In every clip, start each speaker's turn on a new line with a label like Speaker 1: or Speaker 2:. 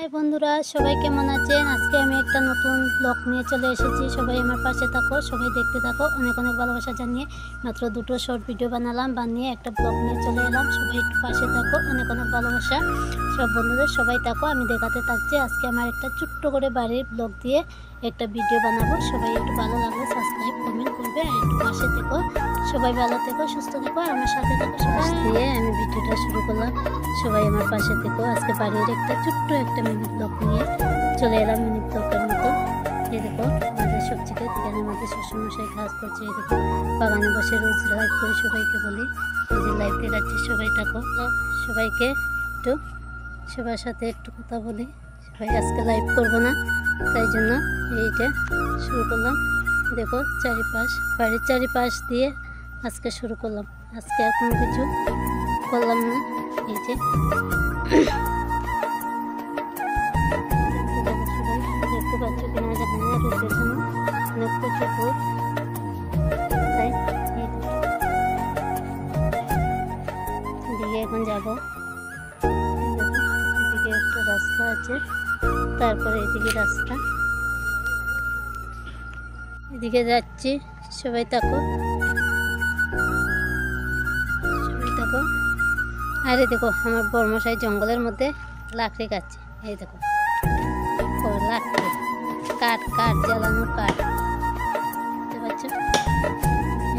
Speaker 1: हाय बंधुरा सबाई केमन आছেন आज के আমি একটা নতুন ব্লগ নিয়ে চলে এসেছি। সবাই আমার পাশে থাকো, সবাই দেখতে থাকো। অনেক অনেক ভালোবাসা জানিয়ে মাত্র দুটো শর্ট ভিডিও বানালাম, বানিয়ে একটা ব্লগ নিয়ে চলে এলাম। সবাই একটু পাশে থাকো, অনেক অনেক ভালোবাসা সব বন্ধুদের। সবাই থাকো, আমি দেখাতে থাকছি আজকে আমার একটা ছোট্ট করে বাড়ির ব্লগ দিয়ে একটা ভিডিও বানাবো। সবাই একটু ভালো লাগলে সাবস্ক্রাইব কমেন্ট করবে আর একটু পাশে থেকো। সবাই ভালো থেকো, সুস্থ থেকো আর আমার সাথে থাকো। সবাই দিয়ে আমি ভিডিওটা শুরু করলাম। সবাই আমার পাশে থেকো। আজকে বাড়ির একটা ছোট্ট একটা মিনি ব্লগ নিয়ে চলে এলাম, মিনি ব্লগের মতো। এই দেখো আমাদের সবজিকে এখানে আমাদের শ্বশুরমশাই কাজ করছে। এই দেখো বাগানে বসে রোজ লাইভ করে সবাইকে বলি এই যে লাইভ দেখাচ্ছি, সবাই থাকো। সবাইকে একটু সবার সাথে একটু কথা বলি। সবাই আজকে লাইভ করবো না, তাই জন্য এইটা শুরু করলাম। দেখো চারিপাশ, বাড়ির চারিপাশ দিয়ে আজকে শুরু করলাম। আজকে আর কোনো কিছু করলাম না। এই যে দেখতে পাচ্ছ কিনা জানি না, রোদের জন্য অনেক প্রচুর রোদ, তাই দিকে এখন যাবো। এদিকে একটা রাস্তা আছে, তারপরে এদিকে রাস্তা, এদিকে যাচ্ছি। সবাই থাকো, সবাই থাকো। আরে দেখো আমার বর্মশাই জঙ্গলের মধ্যে লাকড়ি কাটছে। এই দেখো লাকড়ি, কাঠ কাঠ জ্বালানোর কাঠ, বুঝতে পারছো?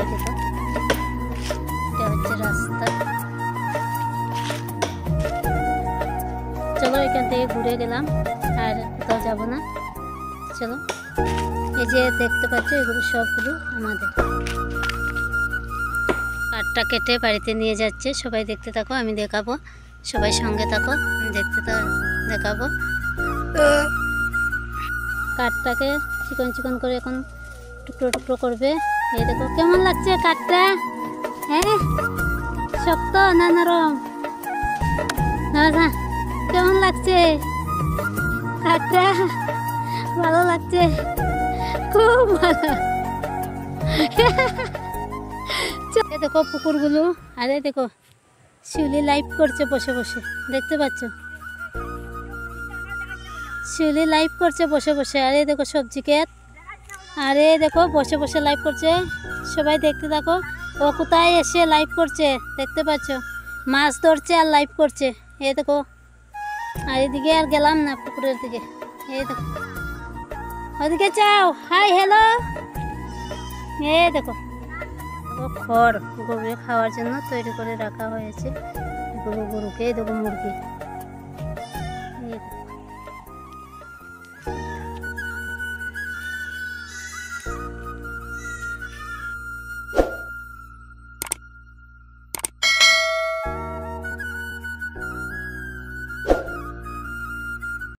Speaker 1: এই দেখো এটা হচ্ছে রাস্তা। চলো এখান থেকে ঘুরে গেলাম, আর কোথাও যাবো না। চলো এই যে দেখতে পাচ্ছ এগুলো সবগুলো আমাদের। কাঠটা কেটে বাড়িতে নিয়ে যাচ্ছে। সবাই দেখতে থাকো, আমি দেখাবো। সবাই সঙ্গে থাকো, আমি দেখাবো। কাঠটাকে চিকন চিকন করে এখন টুকরো টুকরো করবে। এই দেখো কেমন লাগছে কাঠটা, হ্যাঁ শক্ত না নরম? কেমন লাগছে কাঠটা? ভালো লাগছে, খুব ভালো। দেখো পুকুরগুলো, আরে দেখো শিউলি লাইভ করছে বসে বসে, দেখতে পাচ্ছ? শিউলি লাইভ করছে বসে বসে। আরে দেখো সবজি ক্ষেত, আরে দেখো বসে বসে লাইভ করছে। সবাই দেখতে থাকো। ও কোথায় এসে লাইভ করছে, দেখতে পাচ্ছ? মাছ ধরছে আর লাইভ করছে। এই দেখো, আর এদিকে আর গেলাম না পুকুরের দিকে। এই দেখো ওদিকে চাও, হাই হ্যালো। এই দেখো খড় গরুকে খাওয়ার জন্য তৈরি করে রাখা হয়েছে। গরুকে, এই দেখো মুরগি।